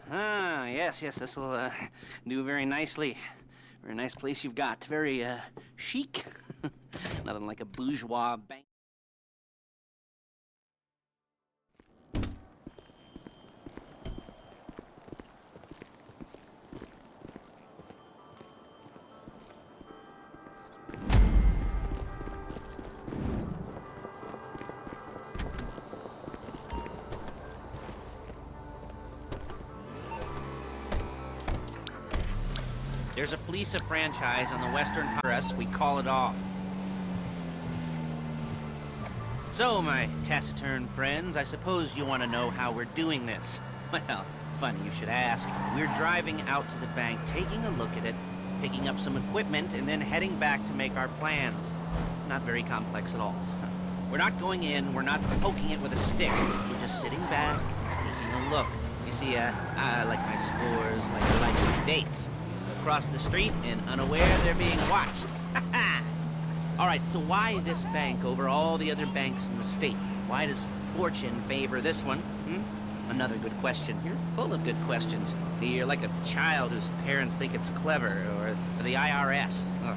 Ah, yes, this'll do very nicely. Very nice place you've got. Very chic. Nothing like a bourgeois bank. There's a Fleece franchise on the western press. We call it off. So, my taciturn friends, I suppose you want to know how we're doing this. Well, funny you should ask. We're driving out to the bank, taking a look at it, picking up some equipment, and then heading back to make our plans. Not very complex at all. We're not going in, we're not poking it with a stick. We're just sitting back, taking a look. You see, I like my scores like I like my dates. Across the street and unaware they're being watched. All right, so why this bank over all the other banks in the state? Why does fortune favor this one? Another good question. You're full of good questions. You're like a child whose parents think it's clever, or the IRS. Ugh.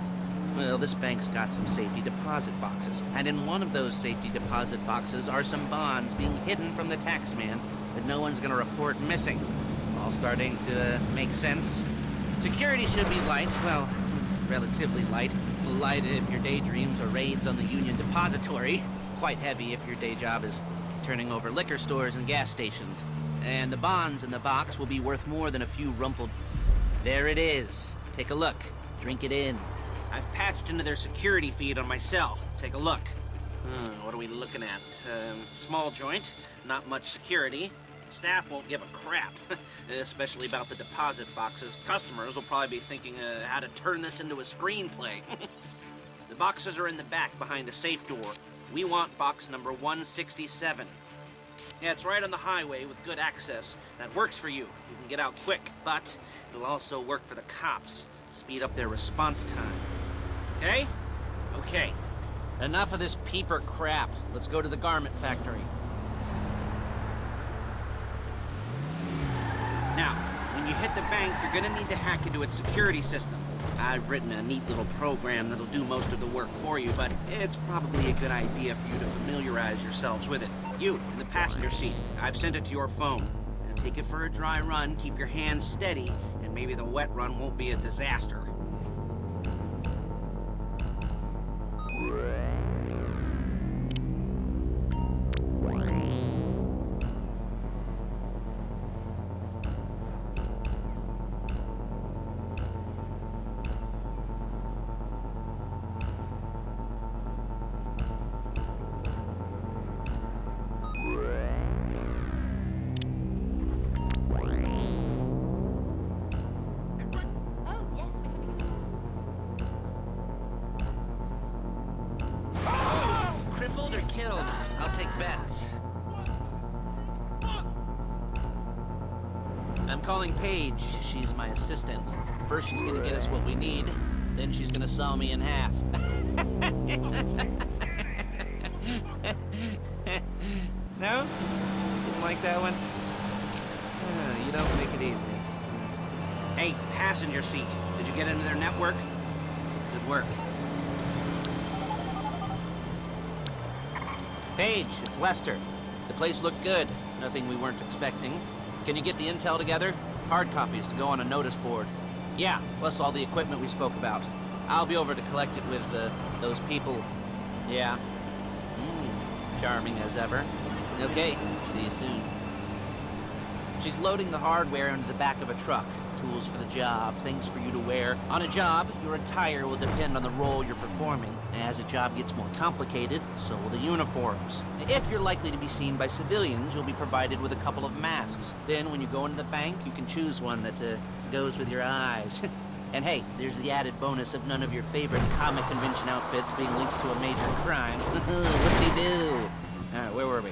Well, this bank's got some safety deposit boxes, and in one of those safety deposit boxes are some bonds being hidden from the tax man that no one's gonna report missing. All starting to make sense. Security should be light, well, relatively light. Light if your daydreams are raids on the Union Depository. Quite heavy if your day job is turning over liquor stores and gas stations. And the bonds in the box will be worth more than a few rumpled... There it is. Take a look. Drink it in. I've patched into their security feed on my cell. Take a look. What are we looking at? Small joint, not much security. Staff won't give a crap, especially about the deposit boxes. Customers will probably be thinking how to turn this into a screenplay. The boxes are in the back behind a safe door. We want box number 167. Yeah, it's right on the highway with good access. That works for you. You can get out quick, but it'll also work for the cops. Speed up their response time. Okay? Okay. Enough of this peeper crap. Let's go to the garment factory. Now, when you hit the bank, you're gonna need to hack into its security system. I've written a neat little program that'll do most of the work for you, but it's probably a good idea for you to familiarize yourselves with it. You, in the passenger seat, I've sent it to your phone. Now take it for a dry run, keep your hands steady, and maybe the wet run won't be a disaster. Killed. I'll take bets. I'm calling Paige. She's my assistant. First she's gonna get us what we need, then she's gonna saw me in half. No? Didn't like that one? You don't make it easy. Hey, passenger seat. Did you get into their network? Good work. Paige, it's Lester. The place looked good. Nothing we weren't expecting. Can you get the intel together? Hard copies to go on a notice board. Yeah, plus all the equipment we spoke about. I'll be over to collect it with, those people. Yeah. Charming as ever. Okay, see you soon. She's loading the hardware into the back of a truck. Tools for the job, things for you to wear. On a job, your attire will depend on the role you're performing. As a job gets more complicated, so will the uniforms. If you're likely to be seen by civilians, you'll be provided with a couple of masks. Then when you go into the bank, you can choose one that goes with your eyes. And hey, there's the added bonus of none of your favorite comic convention outfits being linked to a major crime. Whoop-de-doo. Alright, where were we?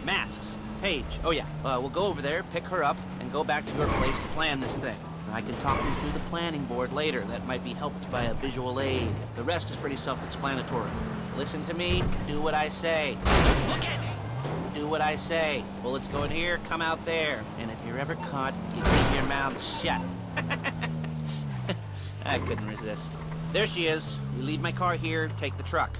Masks. Paige. Oh yeah, we'll go over there, pick her up, and go back to your place to plan this thing. I can talk you through the planning board later. That might be helped by a visual aid. The rest is pretty self-explanatory. Listen to me, do what I say. Look at me! Do what I say. Bullets go in here, come out there. And if you're you're ever caught, you keep your mouth shut. I couldn't resist. There she is. You leave my car here, take the truck.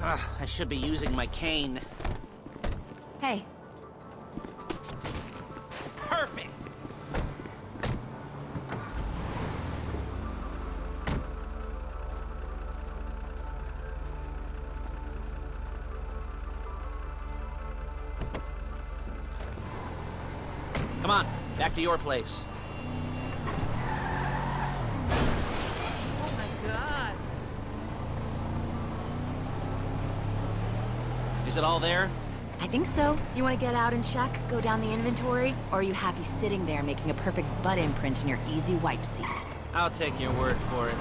I should be using my cane. Hey. Perfect! Come on, back to your place. Oh my god. Is it all there? I think so. You want to get out and check, go down the inventory? Or are you happy sitting there making a perfect butt imprint in your easy wipe seat? I'll take your word for it.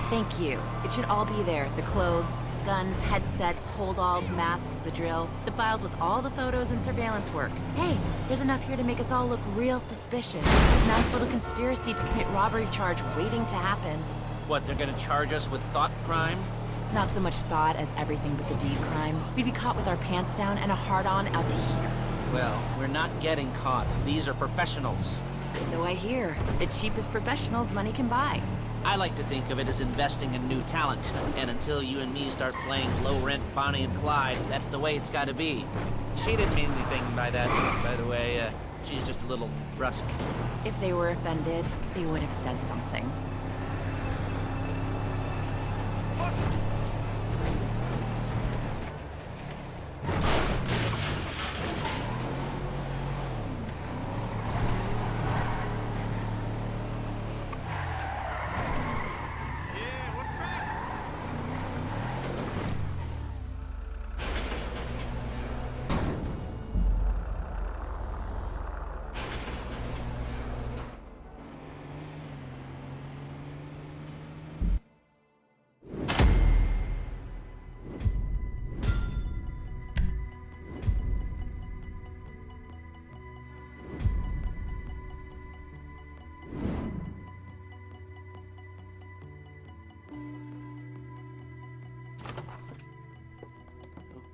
Thank you. It should all be there. The clothes, guns, headsets, hold-alls, masks, the drill. The files with all the photos and surveillance work. Hey, there's enough here to make us all look real suspicious. Nice little conspiracy to commit robbery charge waiting to happen. What, they're gonna charge us with thought crime? Not so much thought as everything but the deed crime. We'd be caught with our pants down and a hard-on out to here. Well, we're not getting caught. These are professionals. So I hear. The cheapest professionals money can buy. I like to think of it as investing in new talent. And until you and me start playing low-rent Bonnie and Clyde, that's the way it's gotta be. She didn't mean anything by that, by the way. She's just a little brusque. If they were offended, they would have said something.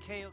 Okay.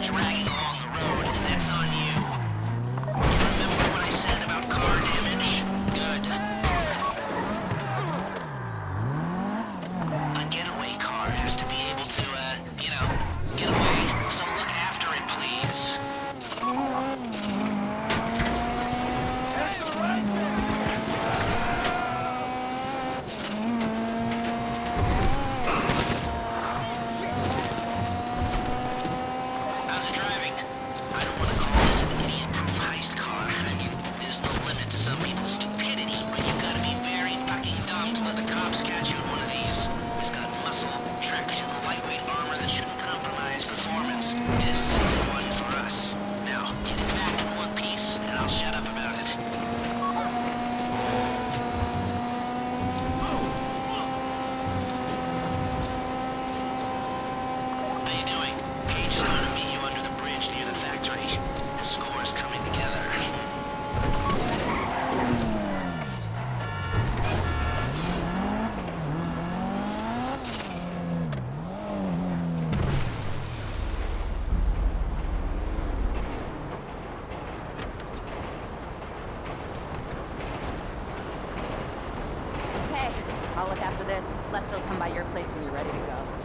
Dragging along the road, and that's on you. Lester will come by your place when you're ready to go.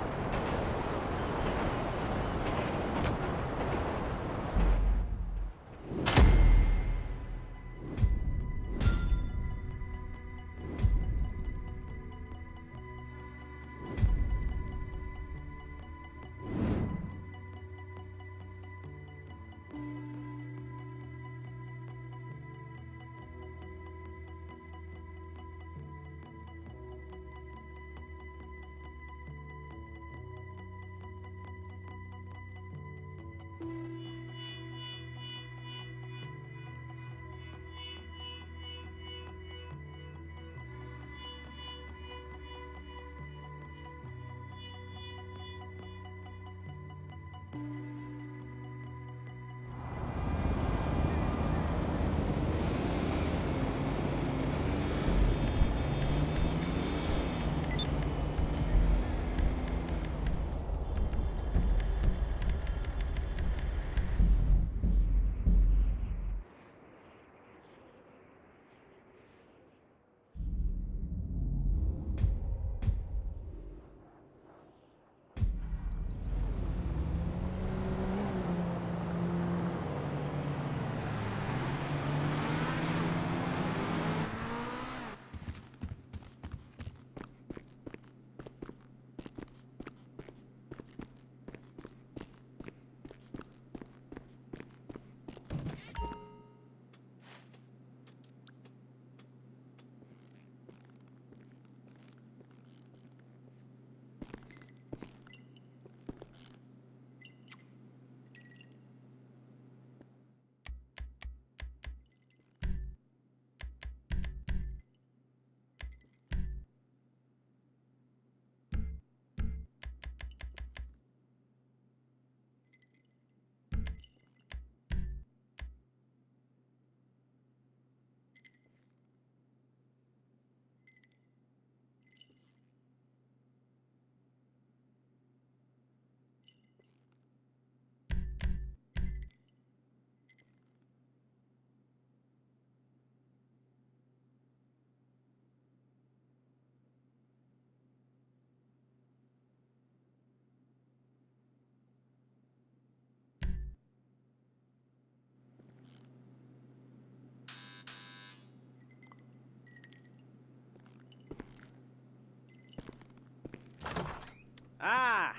Ah!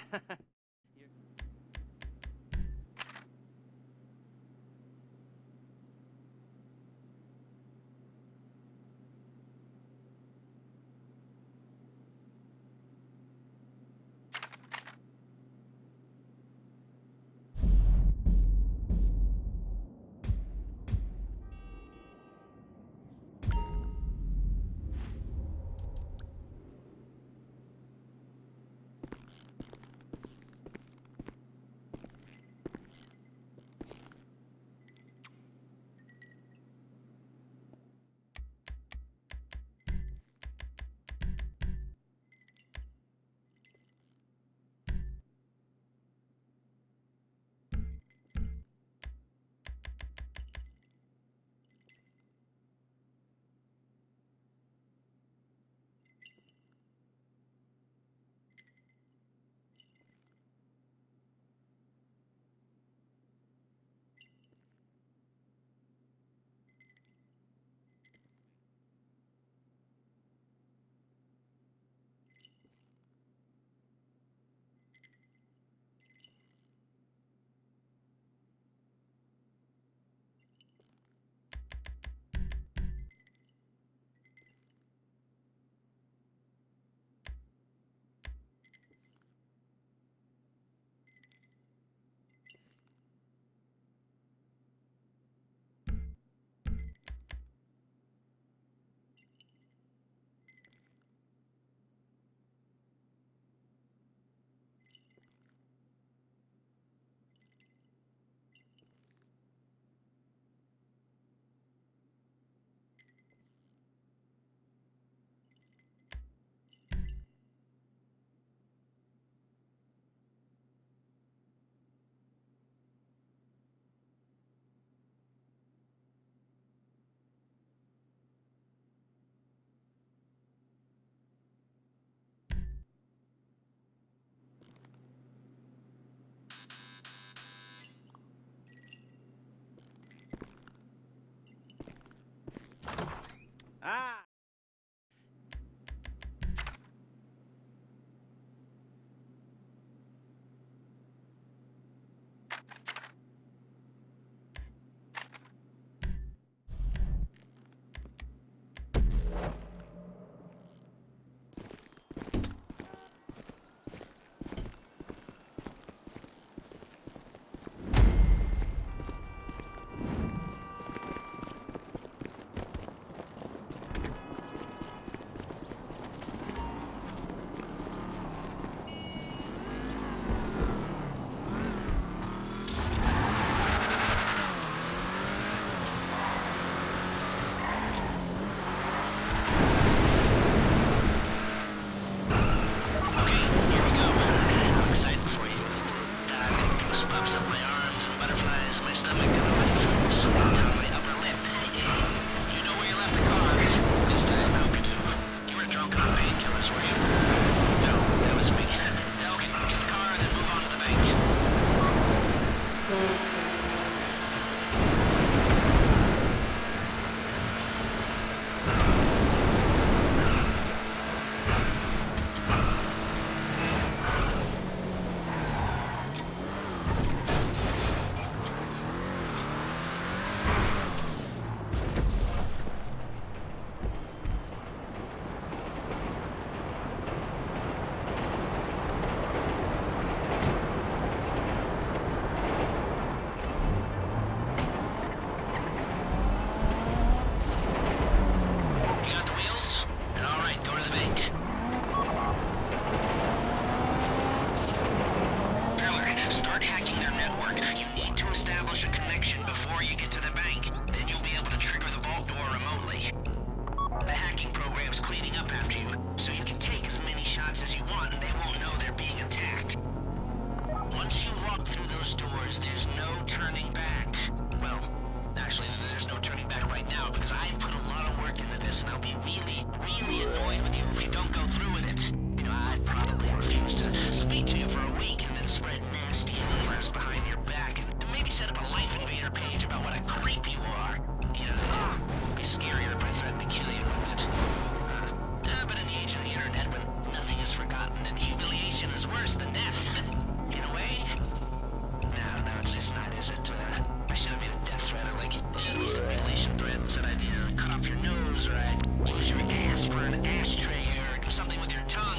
cut off your nose, or I'd use your ass for an ashtray, or do something with your tongue.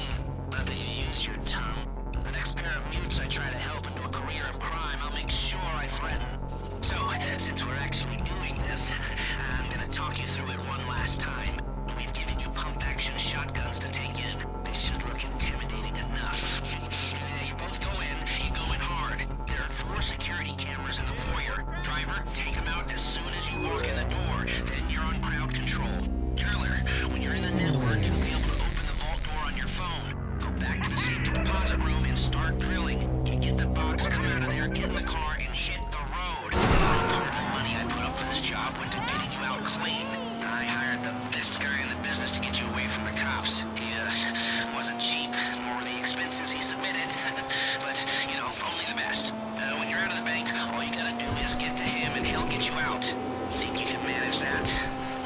Not that you use your tongue. The next pair of mutes I try to help into a career of crime, I'll make sure I threaten. So, since we're actually doing this, I'm gonna talk you through it one last time. We've given you pump-action shotguns to take in. They should look intimidating enough. You both go in, you go in hard. There are 4 security cameras in the foyer. Driver, take them out as soon as you walk in the door. Then you're on crowd control. Driller, when you're in the network, you'll be able to open the vault door on your phone. Go back to the safety deposit room and start drilling. You get the box, come out of there, get in the car, and hit the road. Part of the money I put up for this job went to getting you out clean. I hired the best guy in the business to get you away from the cops. He, wasn't cheap, nor were the expenses he submitted. But, you know, only the best. When you're out of the bank, all you gotta do is get to him and he'll get you out. Think you can manage that?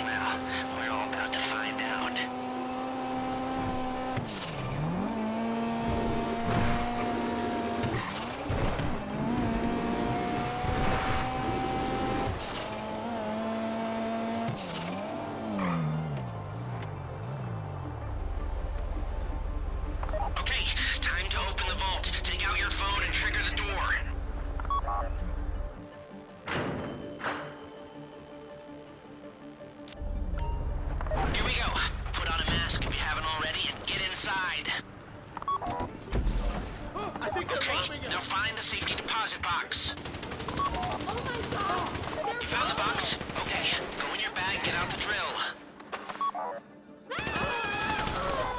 Well, we're all about to find out. Okay, time to open the vault. Take out your phone and trigger the door. Here we go. Put on a mask if you haven't already and get inside. I think they're Okay, robbing now us! find the safety deposit box. You found the box? Okay, go in your bag, get out the drill.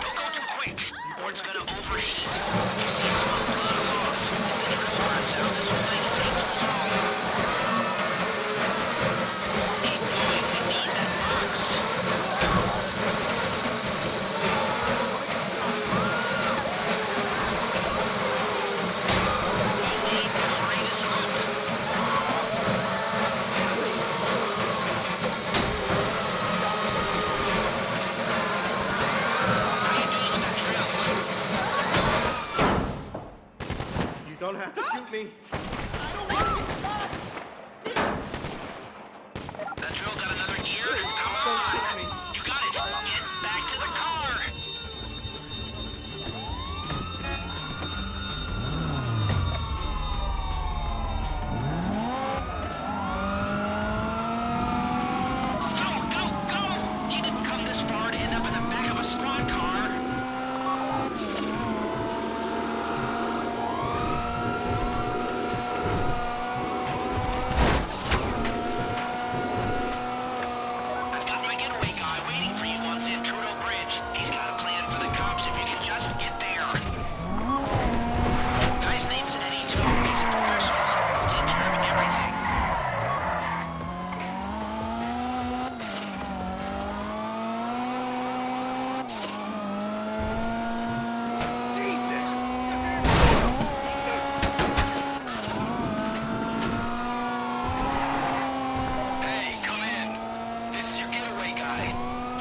Don't go too quick, or it's gonna overheat. You see smoke, ease off. If the drill burns out, this whole thing will take too long. Keep going, we need that box. We need to hurry this up. How you doing with that drill? You don't have to shoot me. That drill got another gear? Come Don't shoot on! me. You got it! Get back to the car! Go, go, go! You didn't come this far to end up in the back of a squad car. I've got my getaway guy waiting for you on Zancudo Bridge. He's got a plan for the cops if you can just get there. Guy's name's Eddie too. He's a professional. He'll take care of everything. Hey, come in. This is your getaway guy.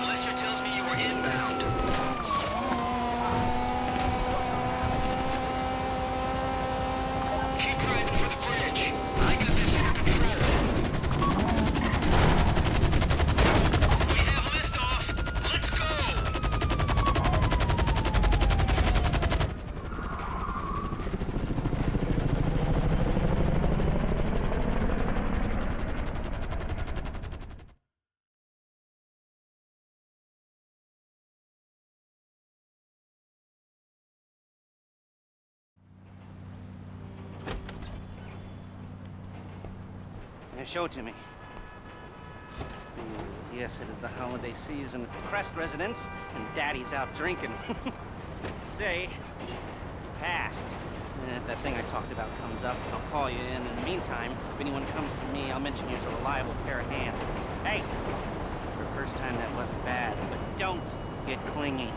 Lester tells me you were inbound. Keep driving for the bridge. I got this under control. We have liftoff. Let's go. Now show it to me. Yes, it is the holiday season at the Crest residence, and Daddy's out drinking. Say, you passed. And if that thing I talked about comes up, I'll call you in. In the meantime, if anyone comes to me, I'll mention you as a reliable pair of hands. Hey, for the first time that wasn't bad, but don't get clingy.